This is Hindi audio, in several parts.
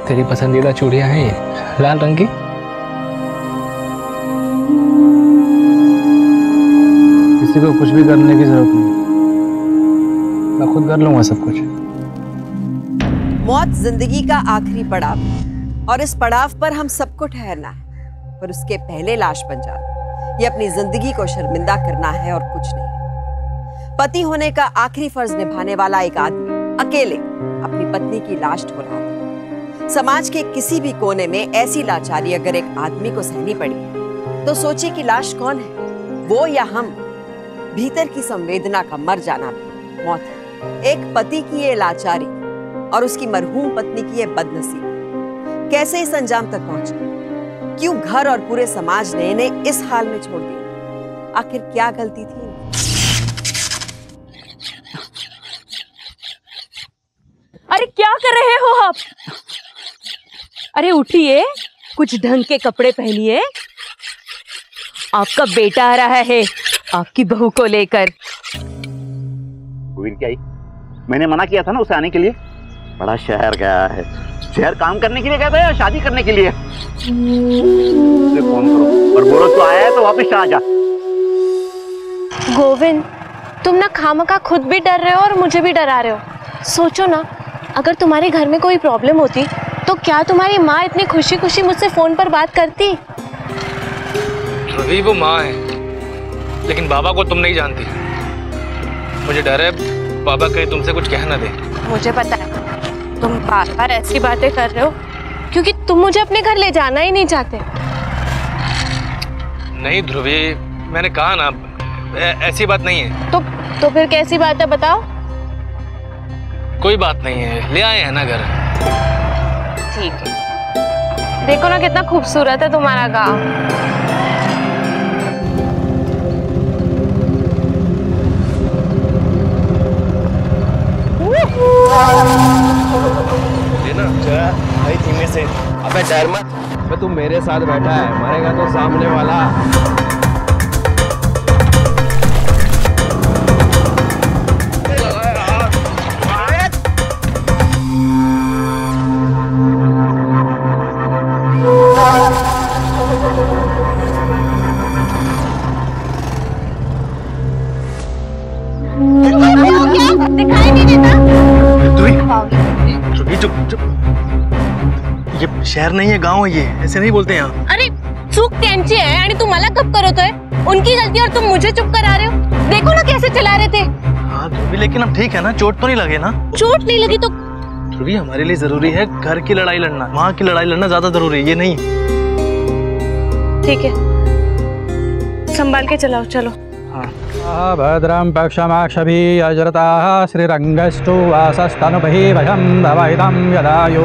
तेरी पसंदीदा चूड़ियां हैं ये, लाल रंग की। किसी को कुछ भी करने की जरूरत नहीं, मैं खुद कर लूंगा सब कुछ। मौत जिंदगी का आखिरी पड़ाव है और इस पड़ाव पर हम सबको ठहरना है, पर उसके पहले लाश बन जाना ये अपनी जिंदगी को शर्मिंदा करना है और कुछ नहीं। पति होने का आखिरी फर्ज निभाने वाला एक आदमी अकेले अपनी पत्नी की लाश ढो रहा था। समाज के किसी भी कोने में ऐसी लाचारी अगर एक आदमी को सहनी पड़ी तो सोचे कि लाश कौन है, वो या हम। भीतर की संवेदना का मर जाना भी मौत है। एक पति की ये लाचारी और उसकी मरहूम पत्नी की ये बदनसीबी कैसे इस अंजाम तक पहुंची? क्यों घर और पूरे समाज ने इन्हें इस हाल में छोड़ दिया? आखिर क्या गलती थी? अरे क्या कर रहे हो आप? अरे उठिए, कुछ ढंग के कपड़े पहनिए। आपका बेटा आ रहा है आपकी बहू को लेकर। क्या आई? मैंने मना किया था ना उसे आने के लिए। बड़ा शहर गया है। शहर काम करने के लिए गया था या शादी करने के लिए? उसे फोन करो और बोलो तो आया है तो वापस आ जा। गोविंद, तुम ना खामखा खुद भी डर रहे हो और मुझे भी डरा रहे हो। सोचो ना, अगर तुम्हारे घर में कोई प्रॉब्लम होती तो क्या तुम्हारी माँ इतनी खुशी खुशी मुझसे फोन पर बात करती? रवि वो माँ है, लेकिन बाबा को तुम नहीं जानती। मुझे डर है बाबा कहीं तुमसे कुछ कह ना दे। मुझे पता है तुम बार बार ऐसी बातें कर रहे हो क्योंकि तुम मुझे अपने घर ले जाना ही नहीं चाहते। नहीं ध्रुवी, मैंने कहा ना ऐसी बात नहीं है। तो फिर कैसी बात है बताओ? कोई बात नहीं है, ले आए हैं ना घर। ठीक है, देखो ना कितना खूबसूरत है तुम्हारा गांव। लेना भाई धीमे से। अबे डर मत, तू मेरे साथ बैठा है, मरेगा तो सामने वाला। दिखाई नहीं देता? चुप चुप, ये शहर नहीं है गांव है, ये ऐसे नहीं बोलते यहाँ। अरे चूक त्यांची आहे आणि तू मला कब करतोय? उनकी गलती और तुम मुझे चुप करा रहे हो। देखो ना कैसे चिल्ला रहे थे। हाँ ध्रुवी, लेकिन अब ठीक है ना, चोट तो नहीं लगे ना? चोट नहीं लगी तो? ध्रुवी हमारे लिए जरूरी है घर की लड़ाई लड़ना, वहाँ की लड़ाई लड़ना ज्यादा जरूरी है, ये नहीं। ठीक है, संभाल के चलाओ, चलो। भद्रं पक्षमाक्षभी अजरताः श्रीरङ्गस्तु वासस्तनुभिः भयं दवैदं यदायु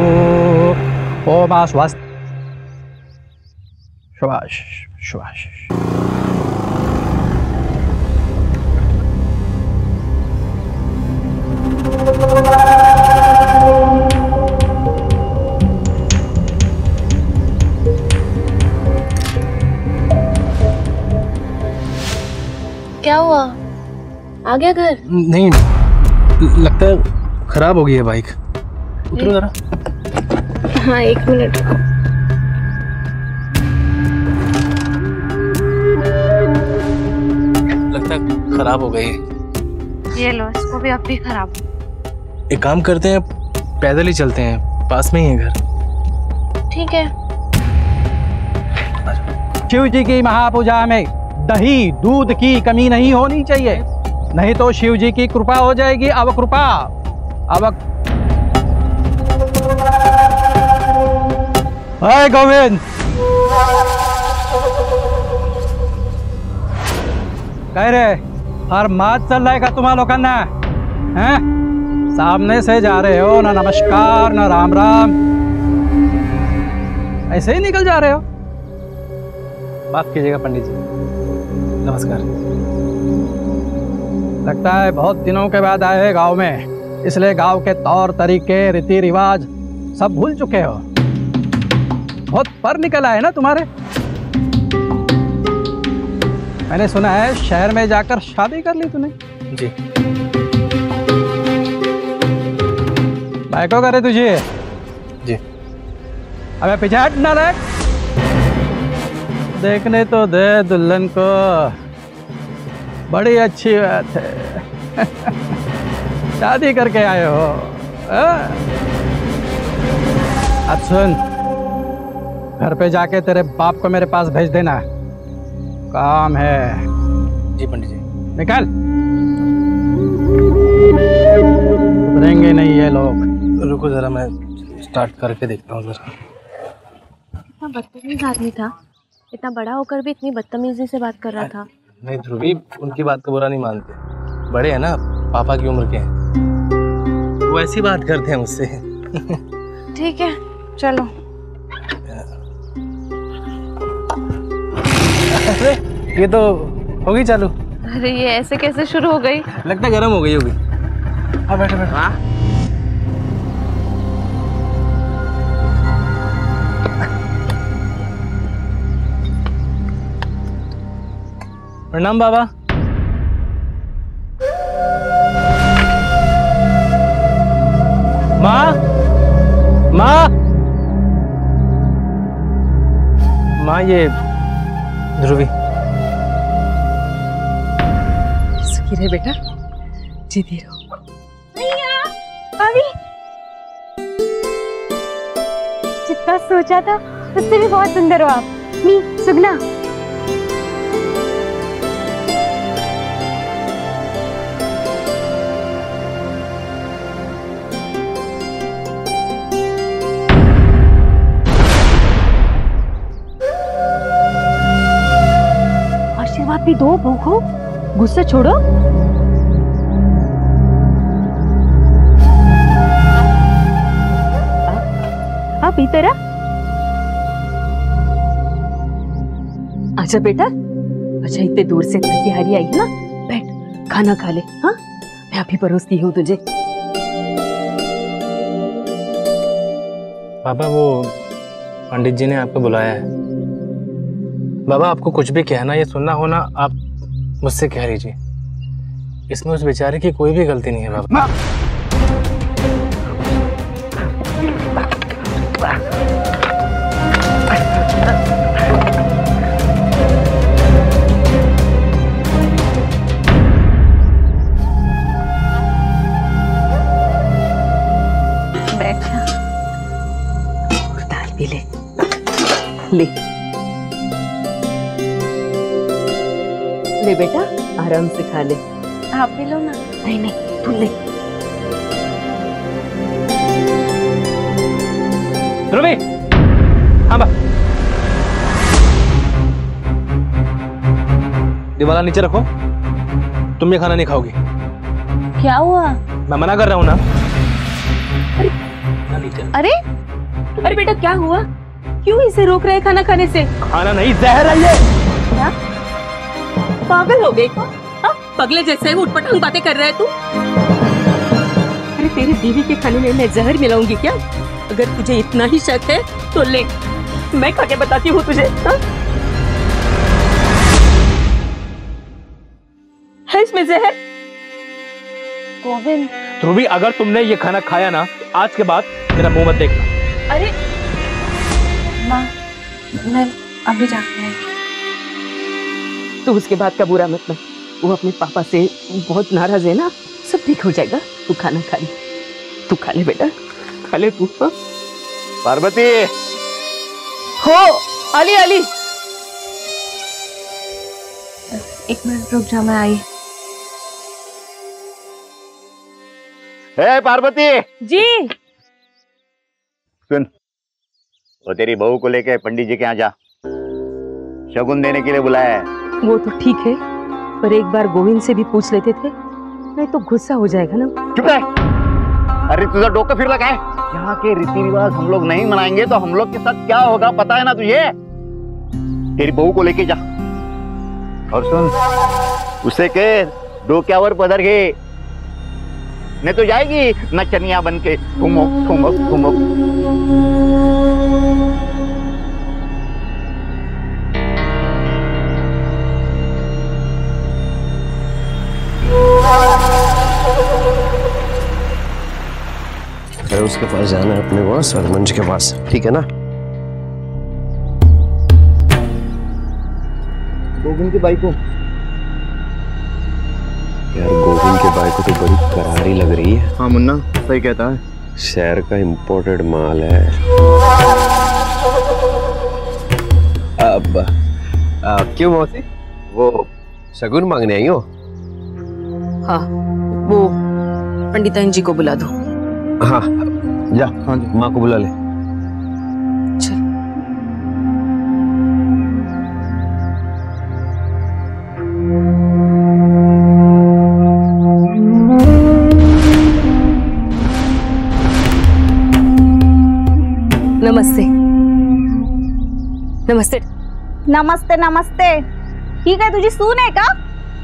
ओम स्वस्त शुभाश शुभाश। क्या हुआ? आ गया घर? नहीं, लगता है खराब हो गई है बाइक। उतरो जरा। हाँ 1 मिनट। लगता है खराब हो गई है। ये लो, इसको भी अब भी खराब हो। एक काम करते हैं, पैदल ही चलते हैं, पास में ही है घर। ठीक है। शिव जी की महापूजा में दही दूध की कमी नहीं होनी चाहिए, नहीं तो शिव जी की कृपा हो जाएगी अवकृपा। अरे गोविंद, कह रहे हर मात चल रहा है का तुम्हारा लोकांना हैं? सामने से जा रहे हो, ना नमस्कार ना राम राम, ऐसे ही निकल जा रहे हो। माफ कीजिएगा पंडित जी, नमस्कार। लगता है बहुत दिनों के बाद आए हैं गांव में, इसलिए गांव के तौर तरीके रीति रिवाज सब भूल चुके हो। बहुत पर निकल आए ना तुम्हारे। मैंने सुना है शहर में जाकर शादी कर ली तूने। जी। बाइको करे तुझे? जी। अबे पीछे हट नालायक। देखने तो दे दुल्हन को, बड़ी अच्छी बात है। शादी करके आए हो। अब सुन, घर पे जाके तेरे बाप को मेरे पास भेज देना, काम है। जी पंडित जी। निकल, उतरेंगे नहीं ये लोग। रुको जरा, मैं स्टार्ट करके देखता हूँ जरा। इतना बदतमीज आदमी था, इतना बड़ा होकर भी इतनी बदतमीजी से बात कर रहा था। नहीं ध्रुवी, उनकी बात को बुरा नहीं मानते, बड़े हैं ना, पापा की उम्र के हैं, वो ऐसी बात करते हैं मुझसे। ठीक है चलो। अरे ये तो हो गई चालू। अरे ये ऐसे कैसे शुरू हो गई? लगता है गर्म हो गई होगी। हाँ बैठो बैठो। हाँ प्रणाम बाबा। माँ माँ माँ, ये ध्रुवी। सुखी रहे बेटा, जीती रहो। भाभी, जितना सोचा था उससे भी बहुत सुंदर हो आप। मी सुगना। आशीर्वाद भी दो बहू को, गुस्सा छोड़ो। आप इधर आ। आजा बेटा, अच्छा इतने दूर से थकी हारी आई है ना, बैठ खाना खा ले। हाँ मैं अभी परोसती हूँ तुझे। पापा, वो पंडित जी ने आपको बुलाया है। बाबा, आपको कुछ भी कहना या सुनना हो ना, आप मुझसे कह लीजिए। इसमें उस बेचारे की कोई भी गलती नहीं है बाबा। बैठा। दाल भी ले ले ले बेटा, आराम से खा ले। आप भी लो ना। नहीं नहीं, तू ले। ध्रुवी, हाँ बा, दिवाला नीचे रखो। तुम ये खाना नहीं खाओगी। क्या हुआ? मैं मना कर रहा हूँ ना। अरे अरे बेटा क्या हुआ? क्यों इसे रोक रहे खाना खाने से? खाना नहीं, जहर है ये। क्या? पागल हो गए क्या? हाँ, पगले जैसे उठपटांग बातें कर रहा है तू। अरे तेरी बीवी के खाने में मैं जहर मिलाऊंगी क्या? अगर तुझे इतना ही शक है तो ले, मैं खा के बताती हूँ तुझे। हाँ? है इसमें जहर? गोविंद। ध्रुवी, अगर तुमने ये खाना खाया ना, आज के बाद मेरा मुंह मत देखना। अरे माँ, मैं अभी जाती हूँ। तू उसके बाद का बुरा मत मान। वो अपने पापा से बहुत नाराज है ना, सब ठीक हो जाएगा। तू खाना खा ले, तू खा ले बेटा, खा ले तू। हाँ? पार्वती, हो अली अली, एक मिनट रुक जा, मैं आई। हे पार्वती, जी सुन, वो तेरी बहू को लेके पंडित जी के यहाँ जा, शगुन देने के लिए बुलाया है। वो तो ठीक है, पर एक बार गोविंद से भी पूछ लेते थे, नहीं तो गुस्सा हो जाएगा ना। चुप रह। अरे तुझा डोका फिर लगा है? यहाँ के रीति रिवाज हम लोग नहीं मनाएंगे तो हम लोग के साथ क्या होगा पता है ना तुझे? तेरी बहू को लेके जा और सुन, उसे के डोक्यावर पधर के, नहीं तो जाएगी नचनिया बन के ठुमक ठुमक ठुमक। अरे उसके पास जाना है अपने को, सरपंच के पास, ठीक है ना? गोविंद की बाइक को। यार गोविंद की बाइक को तो बड़ी करारी लग रही है। हाँ मुन्ना सही कहता है। शहर का इम्पोर्टेड माल है। अब क्यों मौसी, वो शगुन मांगने आई हो? हाँ, वो पंडिताइन जी को बुला दो। हाँ जा, हाँ जी, माँ को बुला ले। चल। नमस्ते। नमस्ते। नमस्ते नमस्ते। ठीक है, तुझे सून है का?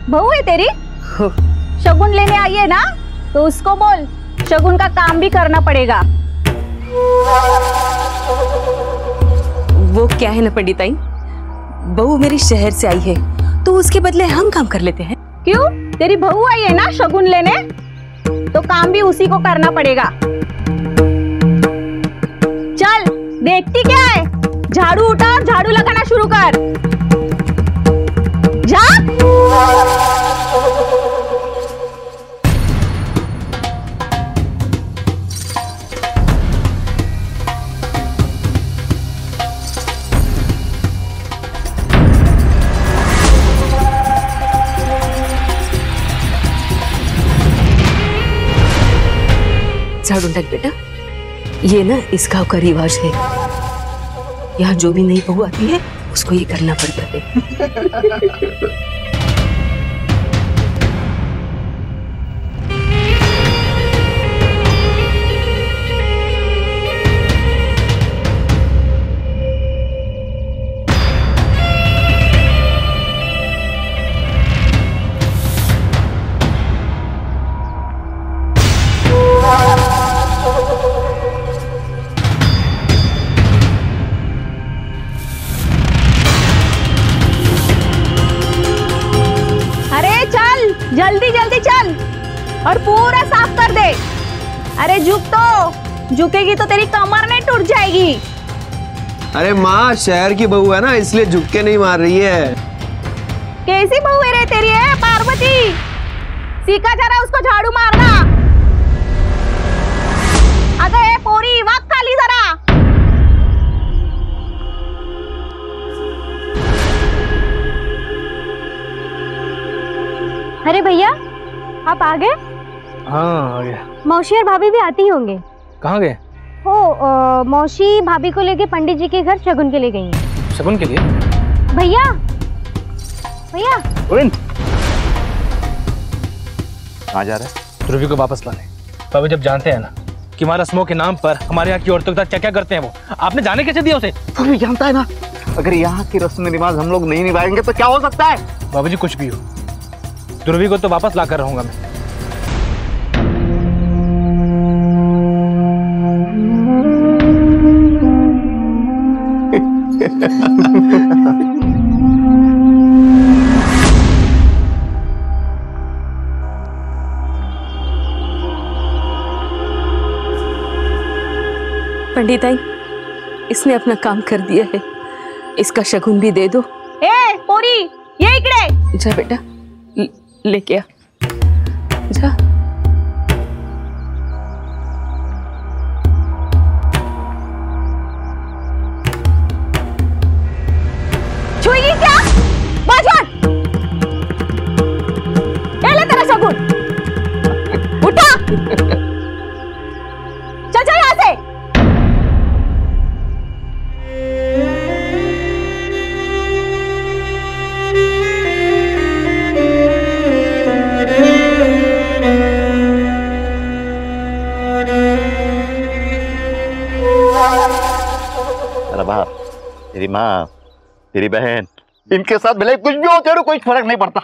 बहू है तेरी? शगुन लेने आई है ना, तो उसको बोल शगुन का काम भी करना पड़ेगा। वो क्या है ना पंडिताइन, बहू मेरी शहर से आई है तो उसके बदले हम काम कर लेते हैं। क्यों? तेरी बहू आई है ना शगुन लेने, तो काम भी उसी को करना पड़ेगा। चल, देखती क्या है? झाड़ू उठा और झाड़ू लगाना शुरू कर। जा। झाड़ू लग बेटा, ये ना इस गांव का रिवाज है। यहाँ जो भी नई बहू आती है उसको ये करना पड़ता है। जल्दी जल्दी चल और पूरा साफ कर दे। अरे झुक, तो झुकेगी तो तेरी कमर नहीं टूट जाएगी। अरे माँ, शहर की बहू है ना, इसलिए झुक के नहीं मार रही है। कैसी बहू है रे तेरी? है पार्वती, सीखा जरा उसको झाड़ू मारना। अगर पोरी वक्त खाली जरा। अरे भैया, आप आ गए? हाँ आ गया। मौसी और भाभी भी आती होंगे। कहाँ गए? हो, मौसी भाभी को लेके पंडित जी के घर शगुन के लिए गई हैं। शगुन के लिए? भैया भैया। गोविंद कहाँ जा रहा है? ध्रुवी को वापस लाने। बाबू जब जानते हैं ना कि हमारा रस्मों के नाम पर हमारे यहाँ की औरतों के साथ क्या क्या करते हैं, वो आपने जाने कैसे दिया उसे? तो भी जानता है ना, अगर यहाँ की रस्म रिवाज हम लोग नहीं निभाएंगे तो क्या हो सकता है? बाबूजी कुछ भी हो, ध्रुवी को तो वापस लाकर रहूंगा मैं। पंडिताई, इसने अपना काम कर दिया है, इसका शगुन भी दे दो। ए पोरी, ये इकडे जा बेटा, लेके आ, जा। छुएगी क्या? बाजवान, ये ले तेरा शगुन। उठा, चल चल यहाँ से। बाप, तेरी माँ, तेरी बहन, इनके साथ भले कुछ भी हो, तेरे कोई फर्क नहीं पड़ता,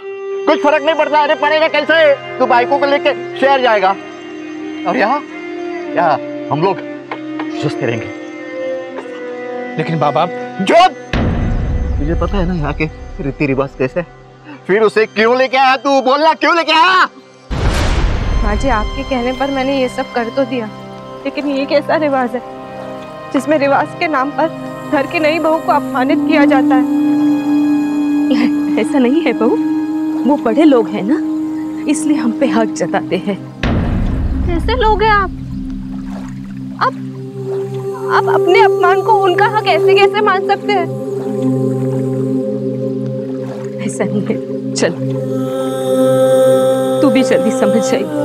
कुछ फर्क नहीं पड़ता। अरे पड़ेगा कैसे? तू बाइकों को लेके शहर जाएगा और यहाँ हम लोग सुस्ते रहेंगे। लेकिन बाबा जो तुझे पता है ना यहाँ के रीति रिवाज कैसे, फिर उसे क्यों लेके आया तू? बोलना, क्यों लेके आया? माँ जी, आपके कहने पर मैंने ये सब कर तो दिया, लेकिन ये कैसा रिवाज है जिसमें रिवाज के नाम पर घर की नई बहू को अपमानित किया जाता है? ऐसा नहीं है बहू, वो बड़े लोग हैं ना, इसलिए हम पे हक जताते हैं। कैसे लोग हैं आप? आप अपने अपमान को उनका हक ऐसे कैसे मान सकते हैं? ऐसा नहीं है, चल तू भी जल्दी समझ जाएगी।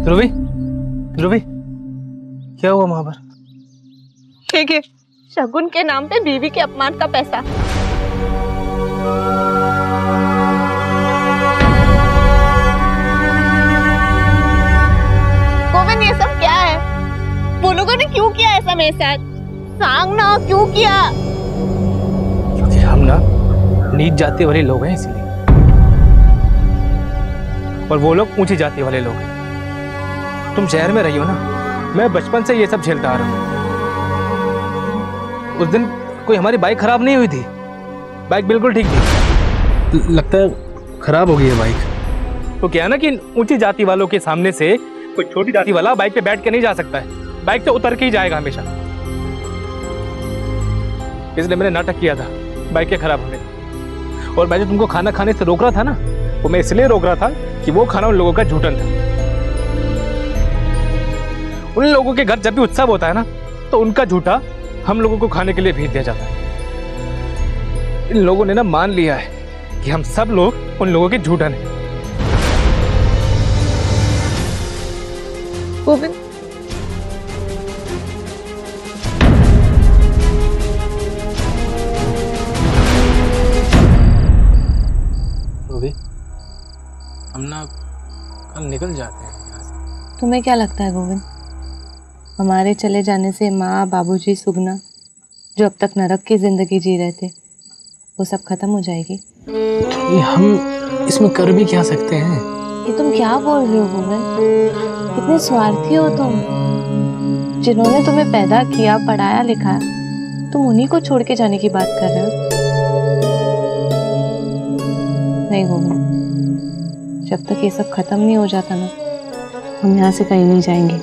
ध्रुवी, ध्रुवी, क्या हुआ वहां पर? ठीक है, शगुन के नाम पे बीवी के अपमान का पैसा। गोविंद, ये सब क्या है? वो लोगों ने क्यों किया ऐसा मेरे साथ? सांग ना, क्यों किया? क्योंकि हम ना नीच जाति वाले लोग हैं इसलिए, और वो लोग ऊंची जाति वाले लोग हैं। तुम शहर में रही हो ना, मैं बचपन से ये सब झेलता आ रहा हूँ। उस दिन कोई हमारी बाइक खराब नहीं हुई थी, बाइक बिल्कुल ठीक थी। लगता है खराब हो गई है बाइक। तो क्या है ना कि ऊंची जाति वालों के सामने से कोई छोटी जाति वाला बाइक पे बैठ के नहीं जा सकता है, बाइक से उतर के ही जाएगा हमेशा। इसलिए मैंने नाटक किया था बाइक के खराब होने। और मैं जो तुमको खाना खाने से रोक रहा था ना, वो मैं इसलिए रोक रहा था कि वो खाना उन लोगों का झूठन था। उन लोगों के घर जब भी उत्सव होता है ना, तो उनका झूठा हम लोगों को खाने के लिए भेज दिया जाता है। इन लोगों ने ना मान लिया है कि हम सब लोग उन लोगों के झूठन हैं। गोविंद, रूबी, हम ना कल निकल जाते हैं यहाँ से। तुम्हें क्या लगता है गोविंद, हमारे चले जाने से माँ, बाबूजी, सुगना, जो अब तक नरक की जिंदगी जी रहे थे, वो सब खत्म हो जाएगी? ये हम इसमें कर भी क्या सकते हैं? ये तुम क्या बोल रहे हो गोविंद? कितने स्वार्थी हो तुम। जिन्होंने तुम्हें पैदा किया, पढ़ाया, लिखाया, तुम उन्हीं को छोड़ के जाने की बात कर रहे हो। नहीं गोविंद, जब तक ये सब खत्म नहीं हो जाता ना, हम यहाँ से कहीं नहीं जाएंगे।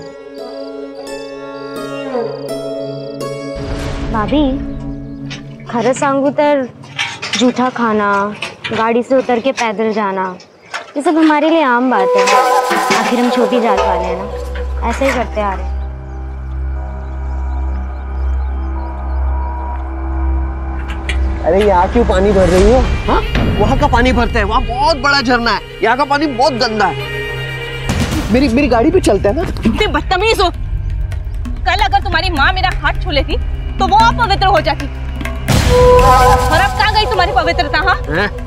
भाभी, खरं सांगू तर जूठा खाना, गाड़ी से उतर के पैदल जाना, ये सब हमारे लिए आम बात है। आखिर हम छोटी जात वाले हैं ना, ऐसे ही करते आ रहे हैं। अरे यहाँ क्यों पानी भर रही हो? हाँ, वहाँ का पानी भरते हैं, वहाँ बहुत बड़ा झरना है, यहाँ का पानी बहुत गंदा है। मेरी गाड़ी पे चलते हैं ना। तुम बदतमीज हो। कल अगर तुम्हारी माँ मेरा हाथ छू लेती तो वो अपवित्र हो जाती, और अब कहाँ गई तुम्हारी पवित्रता? हाँ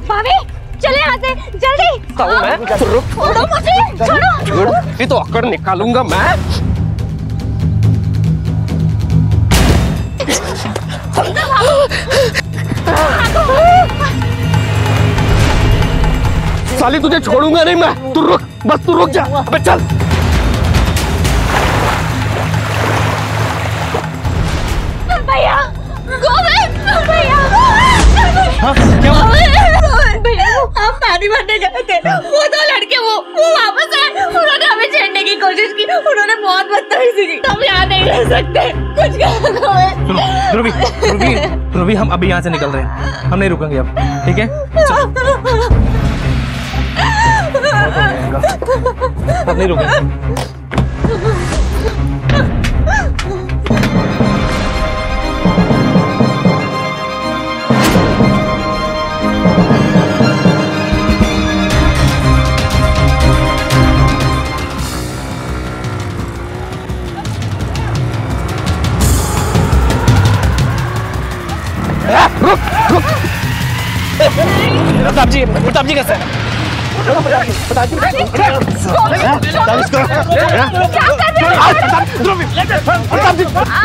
भाभी, चले यहाँ से जल्दी। छोड़ो मुझे, छोड़ो। ये तो अकड़ निकालूंगा मैं। साली तुझे छोड़ूंगा नहीं मैं, तू रुक, बस तू रुक जा। अबे चल। भैया, गोविंद, भैया, भैया, हम पानी भरने गए थे, वो दो लड़के वो वापस आए, उन्होंने हमें छेड़ने की कोशिश की, उन्होंने बहुत बदतमीजी की। हम यहाँ नहीं रह सकते, कुछ करो। ध्रुवी, ध्रुवी, ध्रुवी, हम अभी यहाँ से निकल रहे हैं, हम नहीं रुकेंगे अब, ठीक है? अब नहीं रुकेंगे। प्रताप जी कैसे हैं?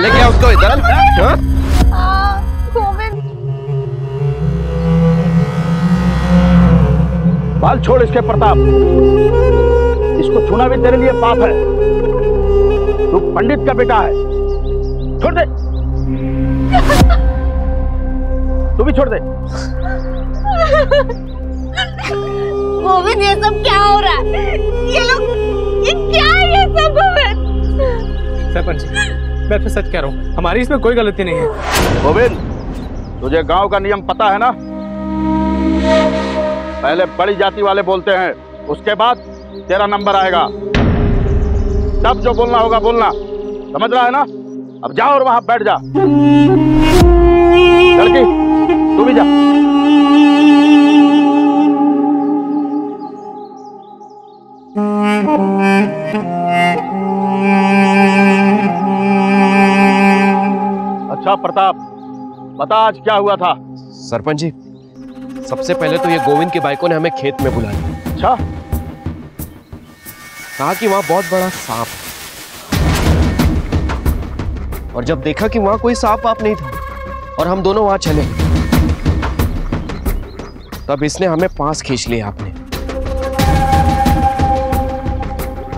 लेके आओ उसको इधर। बाल छोड़ इसके प्रताप, इसको छूना भी तेरे लिए पाप है। तू पंडित का बेटा है, छोड़ दे। तू भी छोड़ दे। गोविंद, ये सब क्या हो रहा है? ये लोग, ये क्या है ये सब गोविंद? सरपंच जी, मैं तो सच कह रहा हूँ, हमारी इसमें कोई गलती नहीं है। गोविंद, तुझे गांव का नियम पता है ना? पहले बड़ी जाति वाले बोलते हैं, उसके बाद तेरा नंबर आएगा, तब जो बोलना होगा बोलना, समझ रहा है ना? अब जाओ और वहां बैठ जा। लड़की तू भी जा। अच्छा प्रताप, बता आज क्या हुआ था? सरपंच जी, सबसे पहले तो ये गोविंद की बाइकों ने हमें खेत में बुलाया। अच्छा, कहा कि वहां बहुत बड़ा सांप है, और जब देखा कि वहां कोई सांप वाप नहीं था और हम दोनों वहां चले, तब इसने हमें पास खींच लिया आपने,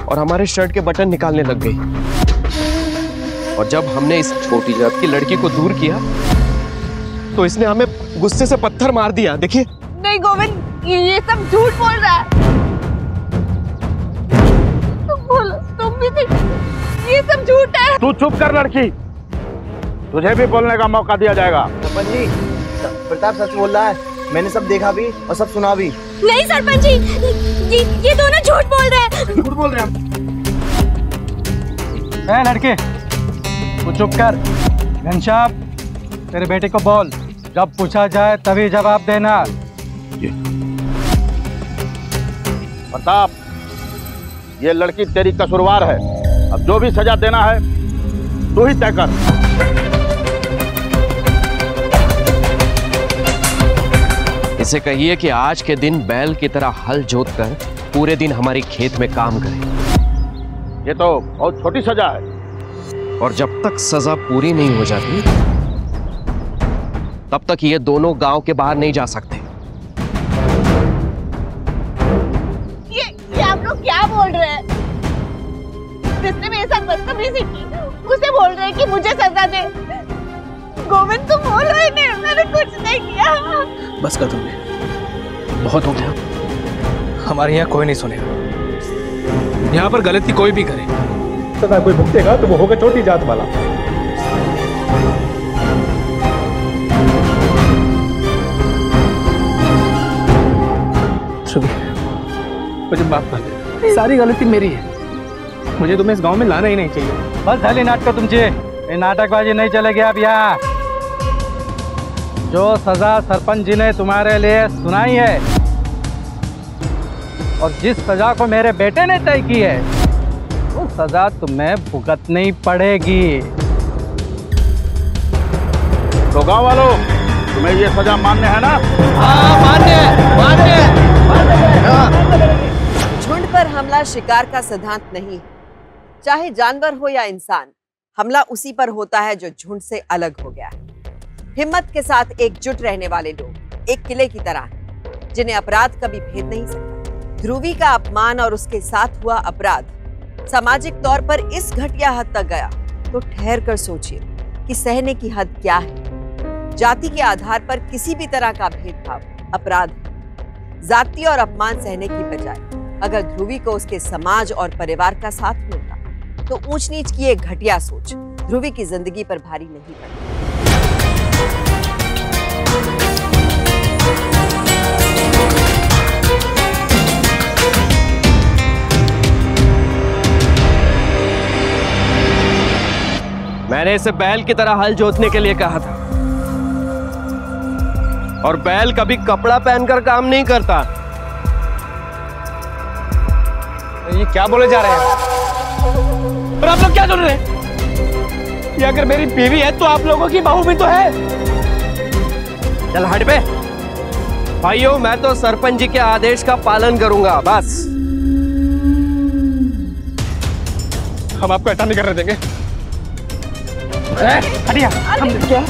और हमारे शर्ट के बटन निकालने लग गई। और जब हमने इस छोटी जात की लड़की को दूर किया तो इसने हमें गुस्से से पत्थर मार दिया। देखिए। नहीं गोविंद, ये सब झूठ बोल रहा है। तुम बोलो, तुम भी ये सब झूठ है। तू चुप कर लड़की, तुझे भी बोलने का मौका दिया जाएगा। सरपंच जी, प्रताप सच बोल रहा है, मैंने सब देखा भी और सब सुना भी। नहीं सरपंच जी, ये दोनों झूठ बोल रहे हैं। झूठ बोल रहे हैं। लड़के तू चुप कर। घनश्याम, तेरे बेटे को बोल, जब पूछा जाए तभी जवाब देना। प्रताप, ये लड़की तेरी कसूरवार है, अब जो भी सजा देना है तू ही तय कर। इसे कहिए कि आज के दिन बैल की तरह हल जोतकर पूरे दिन हमारी खेत में काम करे। ये तो बहुत छोटी सजा है, और जब तक सजा पूरी नहीं हो जाती तब तक ये दोनों गांव के बाहर नहीं जा सकते। ये आप लोग क्या बोल रहे हैं? जिसने मेरे साथ बदतमीजी की उसे बोल रहे हैं कि मुझे सजा दे। गोविंद तुम बोलो ही नहीं, मैंने कुछ नहीं किया। बस कर तुमने, बहुत हो गया। हमारे यहाँ कोई नहीं सुनेगा। यहाँ पर गलती कोई भी करे, सदा कोई भुगतेगा तो वो होगा छोटी जात वाला। मुझे माफ कर दे, सारी गलती मेरी है। मुझे तुम्हें इस गांव में लाना ही नहीं चाहिए। बस झाली नाटक तुमची, ये नाटकबाजी नहीं चलेगी अब यहाँ। जो सजा सरपंच जी ने तुम्हारे लिए सुनाई है और जिस सजा को मेरे बेटे ने तय की है, वो सजा तुम्हें भुगतनी पड़ेगी। तो गांव वालों, तुम्हें ये सजा मान्य है ना? हाँ, मान्य। झुंड पर हमला शिकार का सिद्धांत नहीं, चाहे जानवर हो या इंसान, हमला उसी पर होता है जो झुंड से अलग हो गया है। हिम्मत के साथ एकजुट रहने वाले लोग एक किले की तरह हैं, जिन्हें अपराध कभी भेद नहीं सकता। ध्रुवी का अपमान और उसके साथ हुआ अपराध सामाजिक तौर पर इस घटिया हद तक गया तो ठहर कर सोचिए कि सहने की हद क्या है। जाति के आधार पर किसी भी तरह का भेदभाव अपराध है। जाति और अपमान सहने की बजाय अगर ध्रुवी को उसके समाज और परिवार का साथ मिलता तो ऊंच नीच की एक घटिया सोच ध्रुवी की जिंदगी पर भारी नहीं पड़ती। मैंने इसे बैल की तरह हल जोतने के लिए कहा था, और बैल कभी कपड़ा पहनकर काम नहीं करता। ये क्या बोले जा रहे हैं? और आप लोग क्या सुन रहे हैं? ये अगर मेरी बीवी है तो आप लोगों की बहू भी तो है। चल हट बे। भाइयों, मैं तो सरपंच जी के आदेश का पालन करूंगा, बस। हम आपको ऐसा नहीं करने देंगे। हटिया, हम क्या?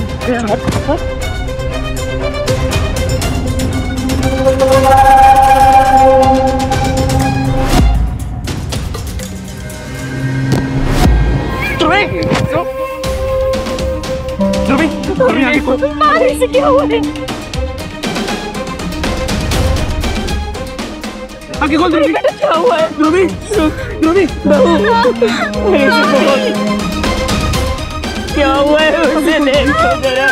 मारे से क्या हुआ है? आगे खोल ध्रुवी। क्या हुआ है? ध्रुवी, ध्रुवी, बहू। क्या हुआ है उसे देखो जरा।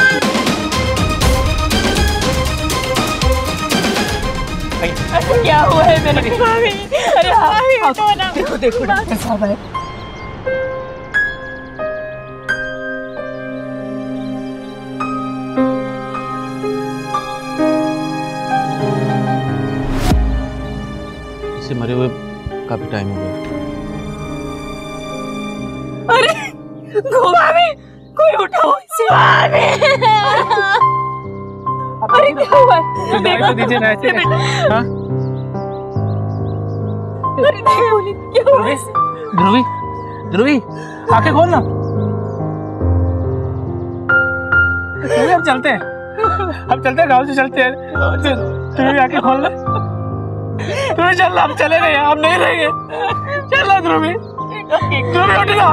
अरे क्या हुआ है मेरे भाभी? अरे हाँ देखो देखो डॉक्टर साहब है। इसे मरे हुए काफी टाइम हो गया। अरे भाभी कोई उठाओ इसे। अरे क्या हुआ है? दवाई तो दीजिए ना ऐसे। हाँ? अरे देखो क्या हुआ है? ध्रुवी, ध्रुवी, आंखें खोल ना। ध्रुवी हम चलते हैं, हम चलते हैं, गाँव से चलते हैं। ध्रुवी आंखें खोल ना। ध्रुवी चल, हम चले गए, हम नहीं रहेंगे। चल ध्रुवी, ध्रुवी उठ ना।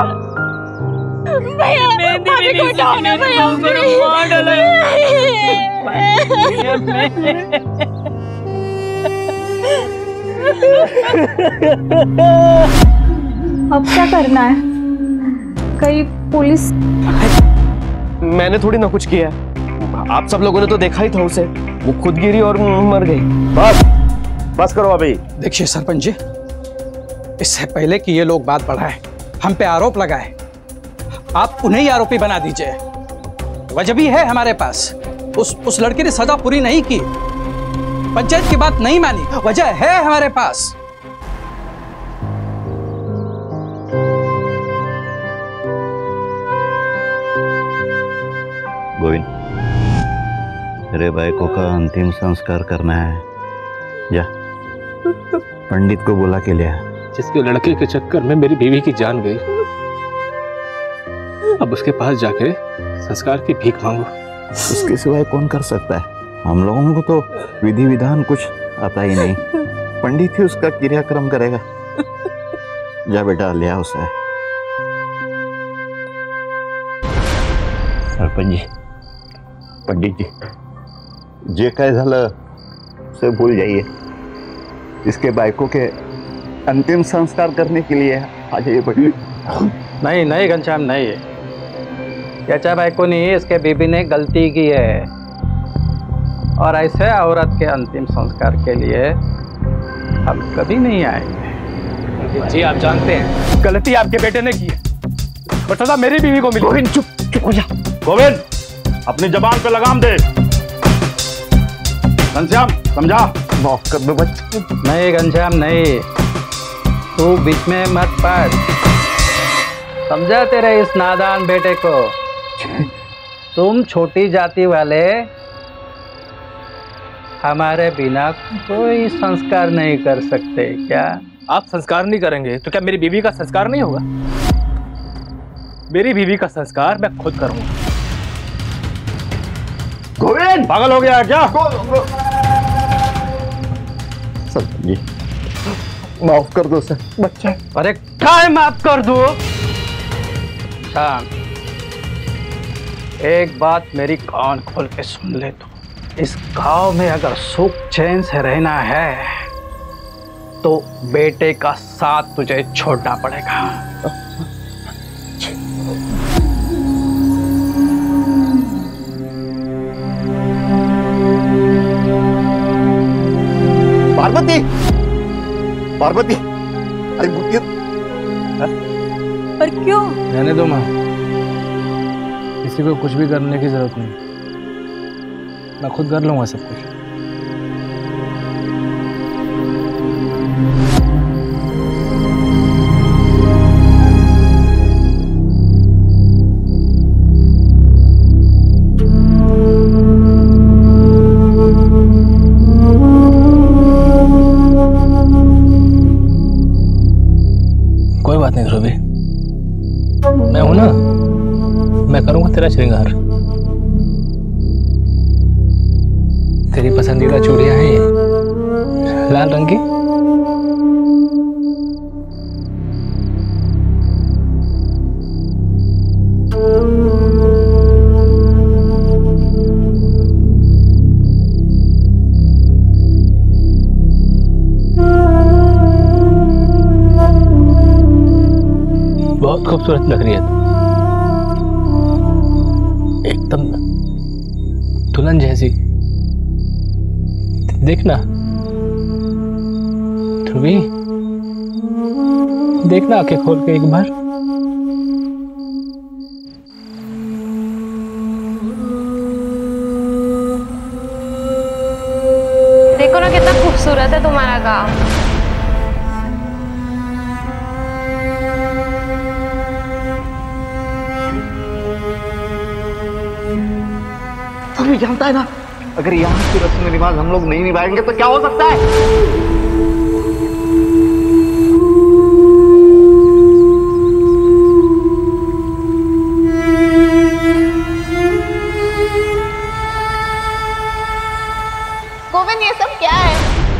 भैया मेहंदी को उठाओ भैया, मार डाला। अब क्या करना है? कहीं पुलिस? मैंने थोड़ी ना कुछ किया, आप सब लोगों ने तो देखा ही था उसे, वो खुद गिरी और मर गई। बस करो अभी। देखिए सरपंच जी, इससे पहले कि ये लोग बात बढ़ाए, हम पे आरोप लगाए, आप उन्हें ही आरोपी बना दीजिए। वजह भी है हमारे पास, उस लड़की ने सजा पूरी नहीं की, पंचायत की बात नहीं मानी, वजह है हमारे पास। गोविंद, तेरे भाईको का अंतिम संस्कार करना है, जा पंडित को बुला के ले आ। जिसके लड़के के चक्कर में मेरी बीवी की जान गई, अब उसके पास जाके संस्कार की भीख मांगो। उसके सिवाय कौन कर सकता है? हम लोगों को तो विधि विधान कुछ आता ही नहीं, पंडित ही उसका क्रियाक्रम करेगा। जा बेटा, ले आ उसे। सरपंच जी, पंडित जी, जे काय झालं उसे भूल जाइए। इसके बाइकों के अंतिम संस्कार करने के लिए आ जाइए पंडित। नहीं नहीं घनश्याम, नहीं, चाचा बाइको नहीं, इसके बीबी ने गलती की है, और ऐसे औरत के अंतिम संस्कार के लिए हम कभी नहीं आएंगे। जी आप जानते हैं गलती आपके बेटे ने की है, और सजा मेरी बीवी को मिली। गोविंद चुप हो जा। गोविंद, अपनी जबान पे लगाम दे। घनश्याम समझा? माफ कर दो बच्चे। नहीं घनश्याम नहीं, तू बीच में मत पड़, समझा तेरे इस नादान बेटे को। तुम छोटी जाति वाले हमारे बिना कोई संस्कार नहीं कर सकते क्या? आप संस्कार नहीं करेंगे तो क्या मेरी बीवी का संस्कार नहीं होगा? मेरी बीवी का संस्कार मैं खुद करूंगा। गोविंद, पागल हो गया है क्या? सरपंच जी, माफ कर दो सर, बच्चा। अरे काय माफ कर दो? शाम, एक बात मेरी कान खोल के सुन ले तू, इस गांव में अगर सुख चैन से रहना है तो बेटे का साथ तुझे छोड़ना पड़ेगा। पार्वती, पार्वती, अरे बुद्धि। पर क्यों? रहने दो माँ, किसी को कुछ भी करने की जरूरत नहीं, मैं खुद कर लूंगा सब कुछ। कोई बात नहीं ध्रुवी, मैं हूं ना, मैं करूंगा तेरा श्रृंगार। तेरी पसंदीदा चूड़ियां हैं ये लाल रंग की। बहुत खूबसूरत लग रही है। जलन जैसी। देखना ध्रुवी, देखना आंखें खोल के एक बार। देखो ना कितना खूबसूरत है तुम्हारा गांव। तुम्हें जानता है ना, अगर यहाँ की रस्म रिवाज हम लोग नहीं निभाएंगे तो क्या हो सकता है? गोविंद, ये सब क्या है?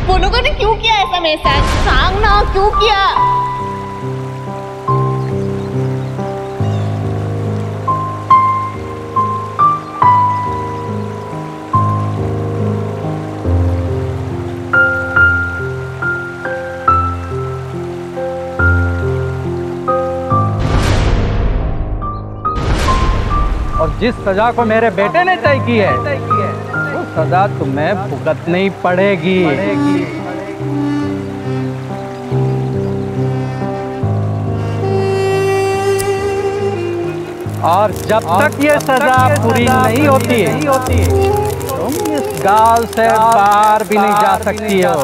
वो लोगों ने क्यों किया ऐसा मेरे साथ? सांग ना, क्यों किया? और जिस सजा को मेरे बेटे ने तय की है, वो सजा तुम्हें भुगतनी पड़ेगी। और जब तक ये सजा पूरी नहीं होती तुम इस गांव से बाहर भी नहीं जा सकती हो।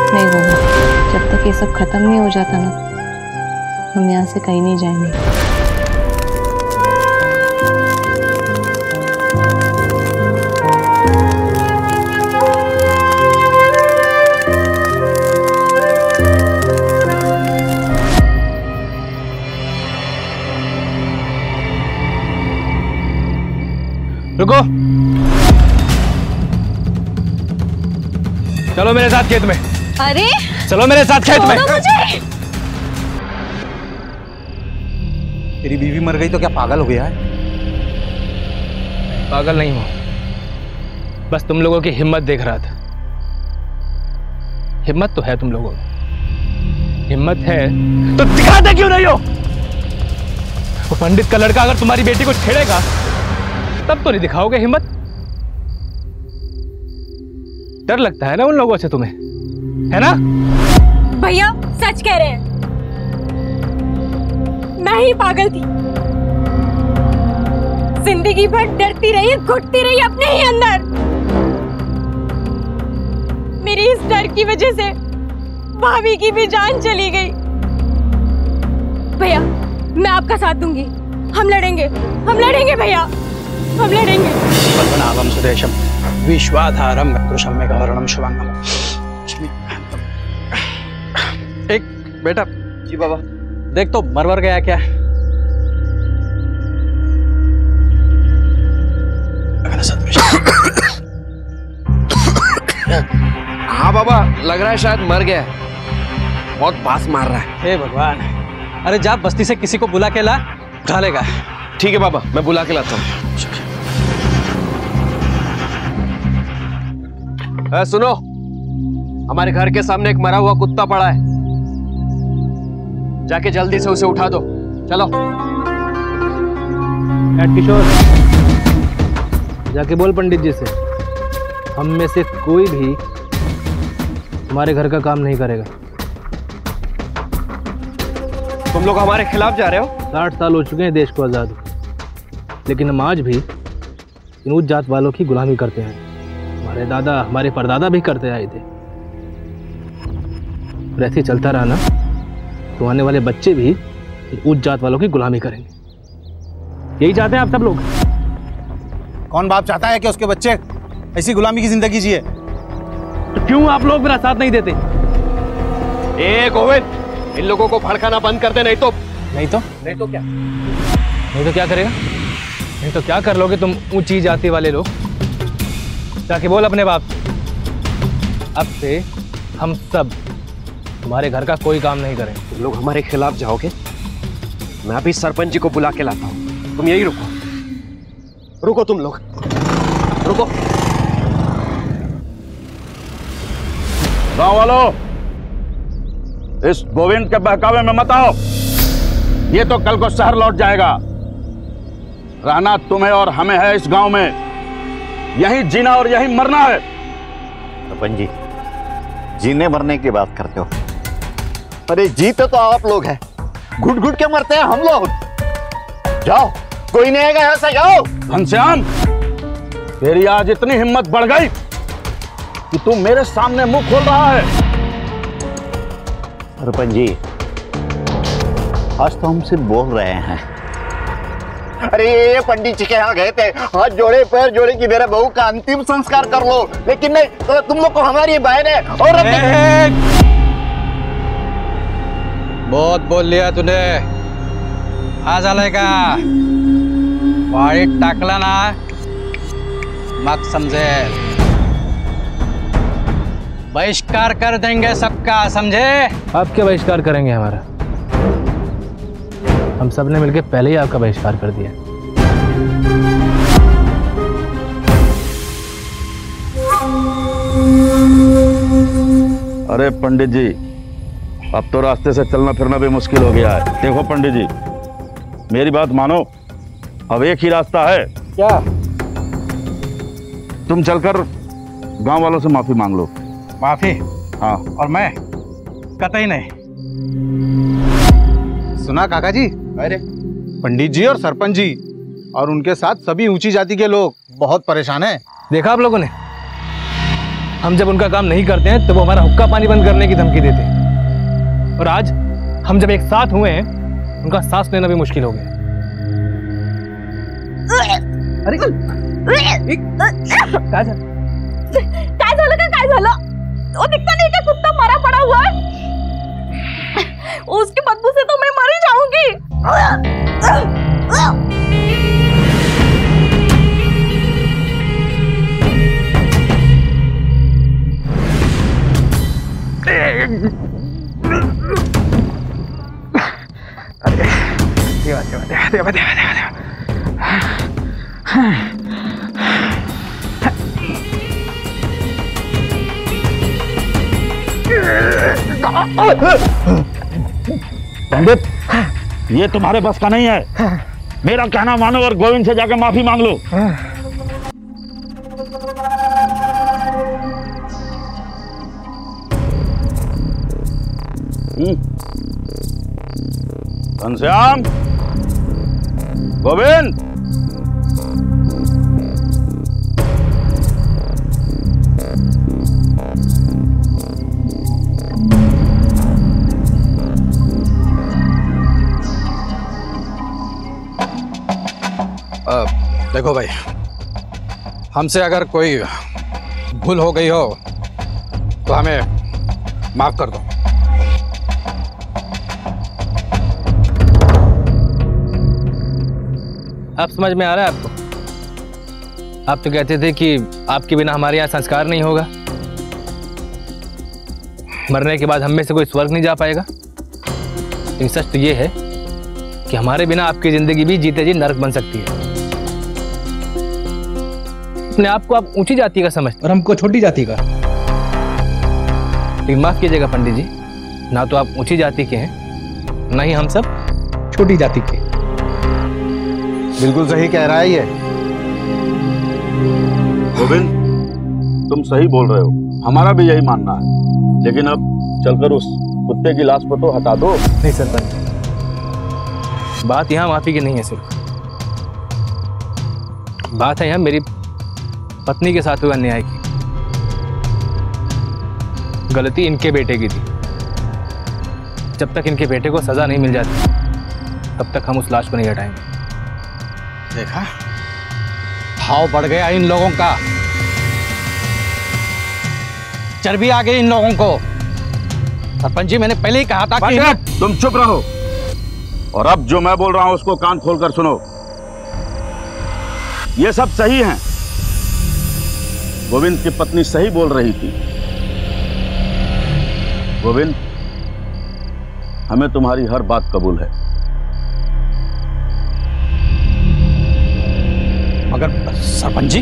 नहीं गोविंद, जब तक ये सब खत्म नहीं हो जाता ना, हम यहाँ से कहीं नहीं जाएंगे। रुको, चलो मेरे साथ खेत में। अरे चलो मेरे साथ खेत में। मुझे तेरी बीवी मर गई तो क्या पागल हो गया है? पागल नहीं हूं, बस तुम लोगों की हिम्मत देख रहा था। हिम्मत तो है तुम लोगों में, हिम्मत है तो दिखाते क्यों नहीं हो? वो पंडित का लड़का अगर तुम्हारी बेटी को छेड़ेगा तब तो नहीं दिखाओगे हिम्मत? डर लगता है ना उन लोगों से तुम्हें, है ना? भैया सच कह रहे हैं, मैं ही पागल थी। जिंदगी भर डरती रही, घुटती रही अपने ही अंदर। मेरी इस डर की वजह से भाभी की भी जान चली गई। भैया मैं आपका साथ दूंगी, हम लड़ेंगे भैया, हम लड़ेंगे। पद्मनाभं सुदेशम विश्वाधारम कृशम्य गहरणम शुभांगम। एक बेटा। जी बाबा। देख तो मरवर गया क्या? हाँ बाबा, लग रहा है शायद मर गया है, बहुत बास मार रहा है। हे भगवान, अरे जा बस्ती से किसी को बुला के ला, उठा लेगा। ठीक है बाबा, मैं बुला के लाता हूँ। सुनो, हमारे घर के सामने एक मरा हुआ कुत्ता पड़ा है, जाके जल्दी से उसे उठा दो। चलो। किशोर, जाके बोल पंडित जी से, हम में से कोई भी तुम्हारे घर का काम नहीं करेगा। तुम लोग हमारे खिलाफ जा रहे हो? 60 साल हो चुके हैं देश को आजाद हुए, लेकिन हम आज भी इन उच्च जात वालों की गुलामी करते हैं। हमारे दादा, हमारे परदादा भी करते आए थे। ऐसे चलता रहा ना तो आने वाले बच्चे भी उच्च जात वालों की गुलामी करेंगे। यही चाहते हैं आप सब लोग? कौन बाप चाहता है कि उसके बच्चे ऐसी गुलामी की जिंदगी जिए? तो क्यों आप लोग मेरा साथ नहीं देते? ए गोविंद, इन लोगों को भड़काना बंद कर दे, नहीं तो क्या? नहीं तो क्या करेगा? नहीं तो क्या कर लोगे तुम ऊंची जाति वाले लोग? जाके बोल अपने बाप से, अब से हम सब तुम्हारे घर का कोई काम नहीं करें। तुम लोग हमारे खिलाफ जाओगे, मैं अभी सरपंच जी को बुला के लाता हूँ। तुम यही रुको तुम लोग रुको। गांव वालों, इस गोविंद के बहकावे में मत आओ। ये तो कल को शहर लौट जाएगा। रहना तुम्हें और हमें है इस गांव में। यहीं जीना और यहीं मरना है। सरपंच जी, जीने मरने की बात करते हो, अरे जीते तो आप लोग हैं, घुट घुट के मरते हैं हम लोग। जाओ, कोई नहीं आएगा यहाँ से, जाओ। घनश्याम, तेरी आज इतनी हिम्मत बढ़ गई कि तू मेरे सामने मुंह खोल रहा है। सरपंच जी, आज तो हम सिर्फ बोल रहे हैं। अरे ये पंडित जी के यहाँ गए थे, हाथ जोड़े पैर जोड़े कि मेरे बहू का अंतिम संस्कार कर लो, लेकिन नहीं, तो तुम लोग को हमारी बहन है और बहुत बोल लिया तूने। आ झालंय का वाळीत टाकला ना मग समझे। बहिष्कार कर देंगे सबका, समझे? आप क्या बहिष्कार करेंगे हमारा? हम सब ने मिलकर पहले ही आपका बहिष्कार कर दिया। अरे पंडित जी, अब तो रास्ते से चलना फिरना भी मुश्किल हो गया है। देखो पंडित जी, मेरी बात मानो, अब एक ही रास्ता है। क्या? तुम चलकर गांव वालों से माफी मांग लो। माफी? हाँ। और मैं? कतई नहीं। सुना काका जी? अरे पंडित जी और सरपंच जी और उनके साथ सभी ऊंची जाति के लोग बहुत परेशान हैं। देखा आप लोगों ने, हम जब उनका काम नहीं करते हैं तो वो हमारा हुक्का पानी बंद करने की धमकी देते हैं, और आज हम जब एक साथ हुए हैं उनका सांस लेना भी मुश्किल हो गया। अरे काय झालं? वो दिखता नहीं क्या कुत्ता मरा पड़ा हुआ है? उसकी बदबू से तो मैं मर ही जाऊंगी। पंडित, ये तुम्हारे बस का नहीं है। मेरा कहना मानो और गोविंद से जाकर माफी मांग लो। घनश्याम, गोविंद, देखो भाई, हमसे अगर कोई भूल हो गई हो तो हमें माफ कर दो। अब समझ में आ रहा है आपको? आप तो कहते थे कि आपके बिना हमारे यहाँ संस्कार नहीं होगा, मरने के बाद हम में से कोई स्वर्ग नहीं जा पाएगा। लेकिन सच तो ये है कि हमारे बिना आपकी जिंदगी भी जीते जी नरक बन सकती है। अपने आप को आप ऊंची जाति का समझते और हमको छोटी जाति का। लेकिन माफ कीजिएगा पंडित जी, ना तो आप ऊंची जाति के हैं, ना ही हम सब छोटी जाति के। बिल्कुल सही कह रहा है ये। गोविंद, तुम सही बोल रहे हो, हमारा भी यही मानना है। लेकिन अब चलकर उस कुत्ते की लाश को तो हटा दो। नहीं सरपंच, बात यहाँ माफी की नहीं है, सिर्फ बात है यहाँ मेरी पत्नी के साथ हुए अन्याय की। गलती इनके बेटे की थी। जब तक इनके बेटे को सजा नहीं मिल जाती तब तक हम उस लाश को नहीं हटाएंगे। देखा, भाव बढ़ गया इन लोगों का, चर्बी आ गई इन लोगों को। सरपंच जी, मैंने पहले ही कहा था कि तुम चुप रहो और अब जो मैं बोल रहा हूं उसको कान खोलकर सुनो। ये सब सही है, गोविंद की पत्नी सही बोल रही थी। गोविंद, हमें तुम्हारी हर बात कबूल है, मगर सरपंच जी,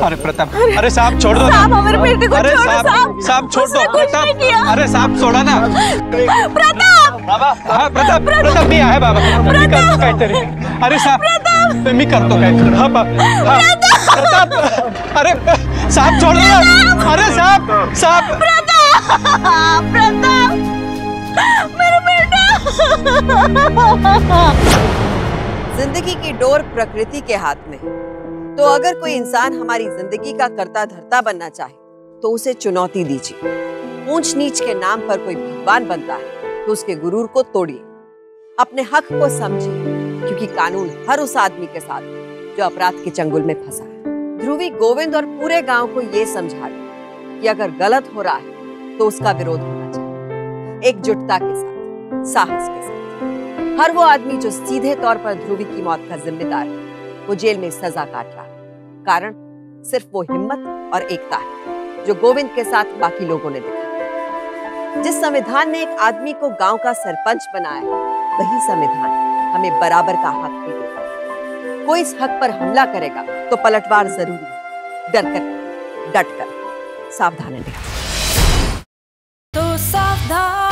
अरे प्रताप, अरे साहब छोड़ दो ना। साहब हमारे बेटे को अरे छोड़ो साहब, साहब। साहब छोड़ दो उसने कुछ नहीं किया। अरे साहब छोड़ा ना। प्रताप बाबा, हाँ प्रताप, प्रताप नहीं आहे बाबा, मी करतो काहीतरी। अरे साहब, मी करतो काहीतरी। हाँ प्रताप, अरे साहब छोड़ दो ना। अरे साहब, साहब प्रताप, मेरा बेटा। जिंदगी की डोर प्रकृति के हाथ में है। तो अगर कोई इंसान हमारी जिंदगी का कर्ता धर्ता बनना चाहे तो उसे चुनौती दीजिए। ऊंच नीच के नाम पर कोई भगवान बनता है तो उसके गुरूर को तोड़िए। अपने हक को समझिए, क्योंकि कानून हर उस आदमी के साथ है जो अपराध के चंगुल में फंसा है। ध्रुवी गोविंद और पूरे गांव को ये समझा दे कि अगर गलत हो रहा है तो उसका विरोध होना चाहिए, एकजुटता के साथ, साहस के साथ। हर वो आदमी जो सीधे तौर पर ध्रुवी की मौत का जिम्मेदार है वो जेल में सजा काट रहा है। कारण सिर्फ वो हिम्मत और एकता है जो गोविंद के साथ बाकी लोगों ने दिखाई। जिस संविधान ने एक आदमी को गांव का सरपंच बनाया है, वही संविधान हमें बराबर का हक भी देता है। कोई इस हक पर हमला करेगा तो पलटवार जरूरी है। डर कर, डट कर, सावधान रहेगा। तो सावधान।